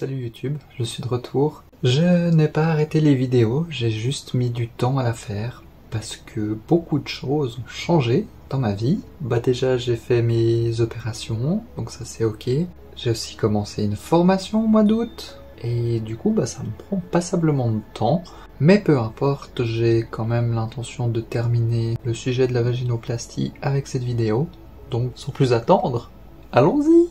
Salut YouTube, je suis de retour. Je n'ai pas arrêté les vidéos, j'ai juste mis du temps à la faire parce que beaucoup de choses ont changé dans ma vie. Déjà j'ai fait mes opérations, donc ça c'est ok. J'ai aussi commencé une formation au mois d'août et du coup ça me prend passablement de temps. Mais peu importe, j'ai quand même l'intention de terminer le sujet de la vaginoplastie avec cette vidéo. Donc sans plus attendre, allons-y!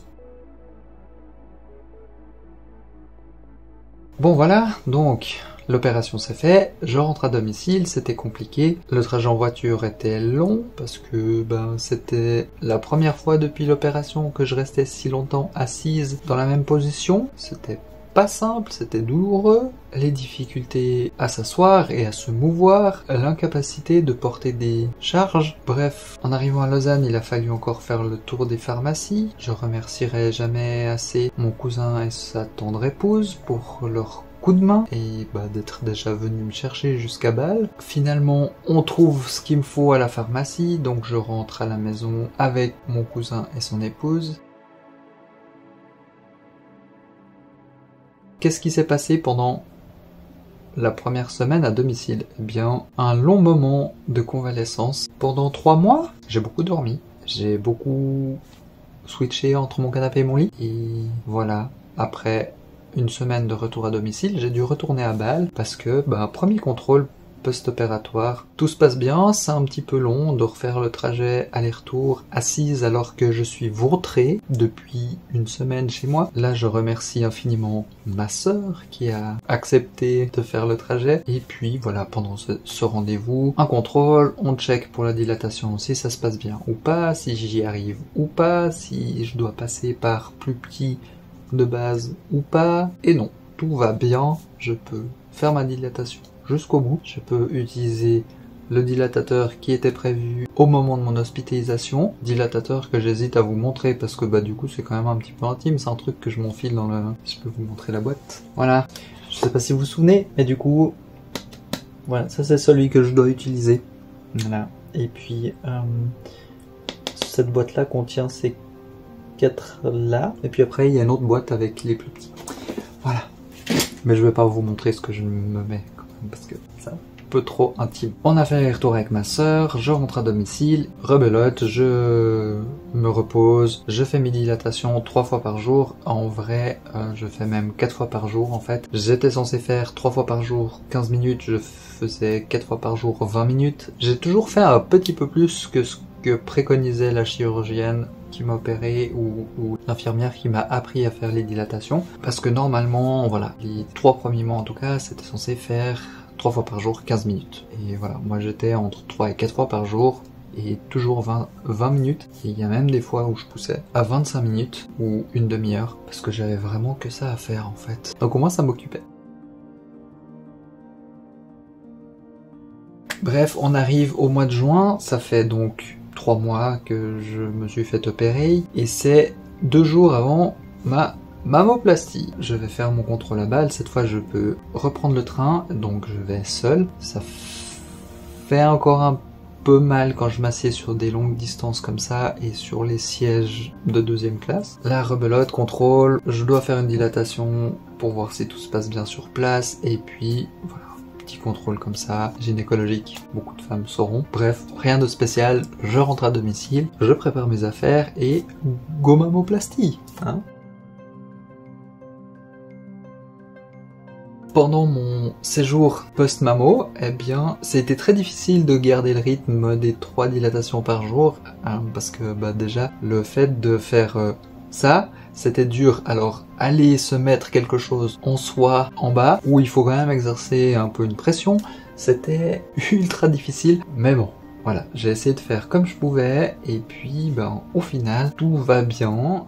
Bon voilà, donc l'opération s'est faite, je rentre à domicile, c'était compliqué. Le trajet en voiture était long parce que c'était la première fois depuis l'opération que je restais si longtemps assise dans la même position. C'était pas simple, c'était douloureux. Les difficultés à s'asseoir et à se mouvoir, l'incapacité de porter des charges. Bref, en arrivant à Lausanne, il a fallu encore faire le tour des pharmacies. Je remercierai jamais assez mon cousin et sa tendre épouse pour leur coup de main et d'être déjà venu me chercher jusqu'à Bâle. Finalement, on trouve ce qu'il me faut à la pharmacie, donc je rentre à la maison avec mon cousin et son épouse. Qu'est-ce qui s'est passé pendant la première semaine à domicile? Eh bien, un long moment de convalescence. Pendant 3 mois, j'ai beaucoup dormi. J'ai beaucoup switché entre mon canapé et mon lit. Et voilà, après une semaine de retour à domicile, j'ai dû retourner à Bâle parce que, premier contrôle post-opératoire. Tout se passe bien, c'est un petit peu long de refaire le trajet aller-retour assise alors que je suis vautrée depuis une semaine chez moi. Là, je remercie infiniment ma sœur qui a accepté de faire le trajet. Et puis voilà, pendant ce rendez-vous, un contrôle, on check pour la dilatation si ça se passe bien ou pas, si j'y arrive ou pas, si je dois passer par plus petit de base ou pas. Et non, tout va bien, je peux faire ma dilatation jusqu'au bout. Je peux utiliser le dilatateur qui était prévu au moment de mon hospitalisation. Dilatateur que j'hésite à vous montrer parce que du coup c'est quand même un petit peu intime. C'est un truc que je m'enfile dans le... Je peux vous montrer la boîte. Voilà. Je sais pas si vous vous souvenez, mais du coup... Voilà, ça c'est celui que je dois utiliser. Voilà. Et puis... cette boîte là contient ces 4 là. Et puis après il y a une autre boîte avec les plus petits. Voilà. Mais je vais pas vous montrer ce que je me mets parce que c'est un peu trop intime. On a fait un retour avec ma sœur, je rentre à domicile, rebelote, je me repose, je fais mes dilatations 3 fois par jour. En vrai, je fais même 4 fois par jour en fait. J'étais censé faire 3 fois par jour 15 minutes, je faisais 4 fois par jour 20 minutes. J'ai toujours fait un petit peu plus que ce que préconisait la chirurgienne qui m'a opéré ou l'infirmière qui m'a appris à faire les dilatations, parce que normalement, voilà, les 3 premiers mois en tout cas, c'était censé faire 3 fois par jour 15 minutes. Et voilà, moi j'étais entre 3 et 4 fois par jour et toujours 20 minutes. Et il y a même des fois où je poussais à 25 minutes ou une demi-heure parce que j'avais vraiment que ça à faire en fait. Donc au moins ça m'occupait. Bref, on arrive au mois de juin, ça fait donc 3 mois que je me suis fait opérer et c'est 2 jours avant ma mammoplastie. Je vais faire mon contrôle à Bâle, cette fois je peux reprendre le train, donc je vais seul. Ça fait encore un peu mal quand je m'assieds sur des longues distances comme ça et sur les sièges de 2e classe. La rebelote, contrôle, je dois faire une dilatation pour voir si tout se passe bien sur place et puis voilà. Contrôle comme ça, gynécologique, beaucoup de femmes sauront. Bref, rien de spécial, je rentre à domicile, je prépare mes affaires et go mammoplastie, hein. Pendant mon séjour post-mammo, eh bien, c'était très difficile de garder le rythme des 3 dilatations par jour, hein, parce que déjà, le fait de faire ça, c'était dur. Alors, aller se mettre quelque chose en soi en bas, où il faut quand même exercer un peu une pression, c'était ultra difficile. Mais bon, voilà, j'ai essayé de faire comme je pouvais, et puis, au final, tout va bien.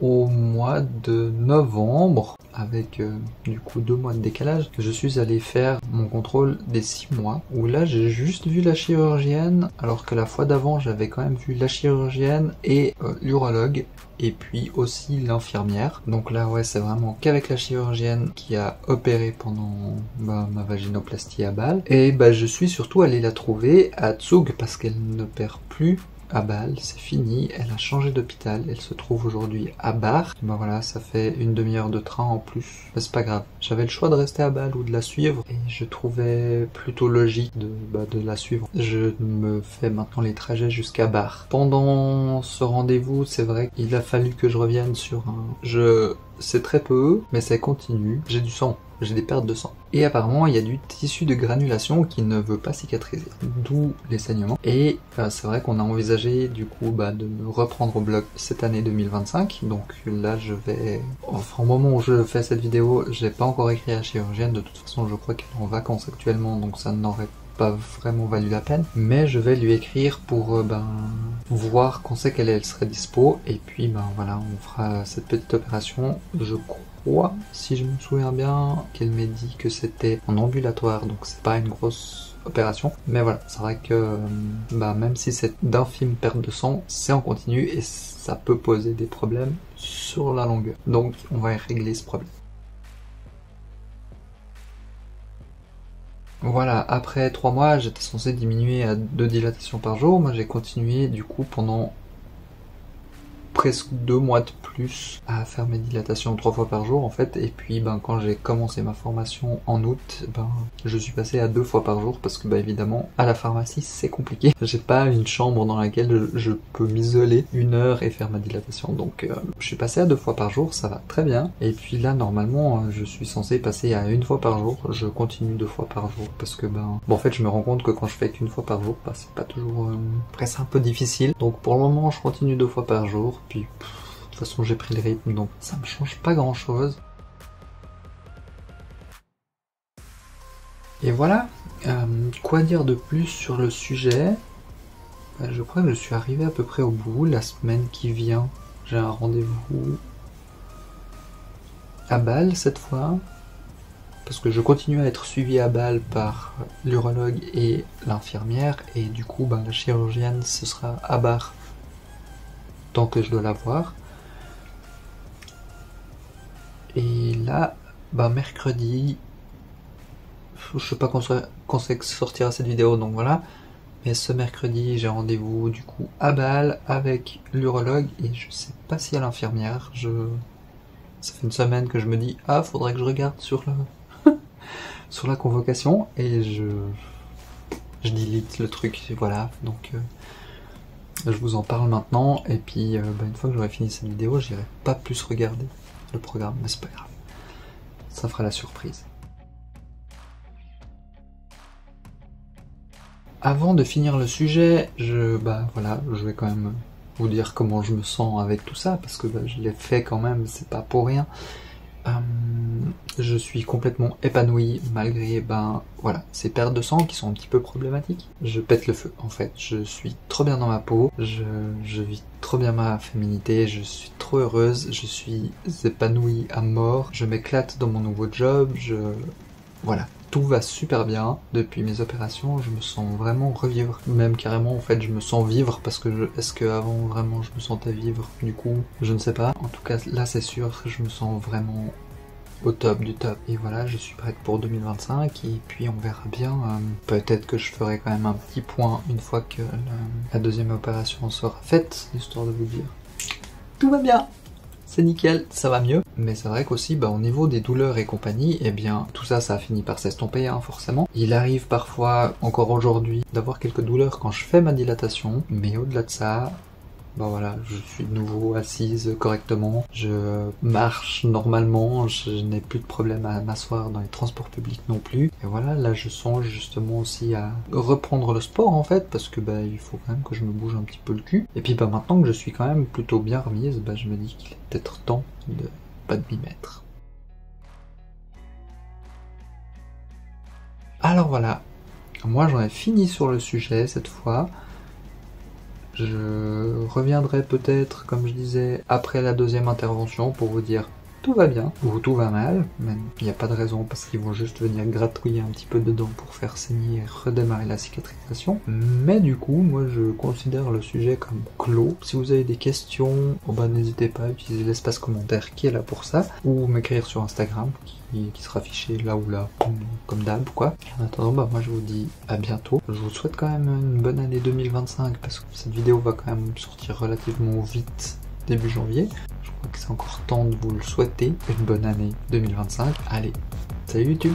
Au mois de novembre, avec du coup 2 mois de décalage, je suis allé faire mon contrôle des 6 mois, où là j'ai juste vu la chirurgienne, alors que la fois d'avant j'avais quand même vu la chirurgienne et l'urologue, et puis aussi l'infirmière. Donc là ouais, c'est vraiment qu'avec la chirurgienne qui a opéré pendant ma vaginoplastie à Bâle. Et je suis surtout allé la trouver à Zug, parce qu'elle n'opère plus à Bâle, c'est fini, elle a changé d'hôpital, elle se trouve aujourd'hui à Bar. Ben voilà, ça fait une demi-heure de train en plus, mais c'est pas grave. J'avais le choix de rester à Bâle ou de la suivre, et je trouvais plutôt logique de la suivre. Je me fais maintenant les trajets jusqu'à Bar. Pendant ce rendez-vous, c'est vrai qu'il a fallu que je revienne sur un... C'est très peu, mais ça continue. J'ai du sang. J'ai des pertes de sang. Et apparemment, il y a du tissu de granulation qui ne veut pas cicatriser, d'où les saignements. Et c'est vrai qu'on a envisagé du coup de me reprendre au blog cette année 2025. Donc là, je vais... Enfin, au moment où je fais cette vidéo, j'ai pas encore écrit à la chirurgienne. De toute façon, je crois qu'elle est en vacances actuellement, donc ça n'aurait pas vraiment valu la peine. Mais je vais lui écrire pour voir quand c'est qu'elle serait dispo. Et puis voilà, on fera cette petite opération. Je crois, si je me souviens bien, qu'elle m'a dit que c'était en ambulatoire, donc c'est pas une grosse opération. Mais voilà, c'est vrai que même si c'est d'infimes pertes de sang, c'est en continu et ça peut poser des problèmes sur la longueur. Donc on va régler ce problème. Voilà, après 3 mois, j'étais censé diminuer à 2 dilatations par jour. Moi j'ai continué du coup pendant presque 2 mois de plus à faire mes dilatations 3 fois par jour en fait, et puis quand j'ai commencé ma formation en août, je suis passé à 2 fois par jour parce que évidemment à la pharmacie c'est compliqué, j'ai pas une chambre dans laquelle je peux m'isoler 1 heure et faire ma dilatation, donc je suis passé à 2 fois par jour, ça va très bien, et puis là normalement je suis censé passer à 1 fois par jour, je continue 2 fois par jour parce que en fait je me rends compte que quand je fais qu'1 fois par jour, c'est pas toujours après c'est un peu difficile, donc pour le moment je continue 2 fois par jour. Puis, de toute façon, j'ai pris le rythme, donc ça me change pas grand chose. Et voilà, quoi dire de plus sur le sujet? Je crois que je suis arrivé à peu près au bout. La semaine qui vient, j'ai un rendez-vous à Bâle cette fois, parce que je continue à être suivi à Bâle par l'urologue et l'infirmière, et du coup, la chirurgienne, ce sera à Bar tant que je dois la voir. Et là, mercredi, je sais pas quand c'est que sortira cette vidéo, donc voilà. Mais ce mercredi, j'ai rendez-vous du coup à Bâle avec l'urologue et je sais pas si à l'infirmière. Ça fait une semaine que je me dis faudrait que je regarde sur sur la convocation et je delete le truc, voilà. Donc je vous en parle maintenant, et puis une fois que j'aurai fini cette vidéo, j'irai pas plus regarder le programme, mais c'est pas grave. Ça fera la surprise. Avant de finir le sujet, je vais quand même vous dire comment je me sens avec tout ça, parce que je l'ai fait quand même, c'est pas pour rien. Je suis complètement épanoui malgré ces pertes de sang qui sont un petit peu problématiques. Je pète le feu en fait, je suis trop bien dans ma peau, je vis trop bien ma féminité, je suis trop heureuse, je suis épanouie à mort, je m'éclate dans mon nouveau job, voilà. Tout va super bien, depuis mes opérations, je me sens vraiment revivre. Même carrément, en fait, je me sens vivre, parce que est-ce qu'avant, vraiment, je me sentais vivre? Du coup, je ne sais pas. En tout cas, là, c'est sûr, je me sens vraiment au top du top. Et voilà, je suis prête pour 2025, et puis on verra bien. Peut-être que je ferai quand même un petit point une fois que la deuxième opération sera faite, histoire de vous dire tout va bien! C'est nickel, ça va mieux. Mais c'est vrai qu'aussi, au niveau des douleurs et compagnie, tout ça, ça a fini par s'estomper, forcément. Il arrive parfois, encore aujourd'hui, d'avoir quelques douleurs quand je fais ma dilatation, mais au-delà de ça, voilà, je suis de nouveau assise correctement, je marche normalement, je n'ai plus de problème à m'asseoir dans les transports publics non plus. Et voilà, là je songe justement aussi à reprendre le sport en fait, parce que il faut quand même que je me bouge un petit peu le cul. Et puis maintenant que je suis quand même plutôt bien remise, je me dis qu'il est peut-être temps de pas de m'y mettre. Alors voilà, moi j'en ai fini sur le sujet cette fois. Je reviendrai peut-être, comme je disais, après la deuxième intervention pour vous dire tout va bien, ou tout va mal, même il n'y a pas de raison parce qu'ils vont juste venir gratouiller un petit peu dedans pour faire saigner et redémarrer la cicatrisation. Mais du coup, moi je considère le sujet comme clos. Si vous avez des questions, oh bah, n'hésitez pas à utiliser l'espace commentaire qui est là pour ça, ou m'écrire sur Instagram qui sera affiché là ou là, comme d'hab quoi. En attendant, bah moi je vous dis à bientôt. Je vous souhaite quand même une bonne année 2025 parce que cette vidéo va quand même sortir relativement vite début janvier. Je crois que c'est encore temps de vous le souhaiter. Une bonne année 2025. Allez, salut YouTube!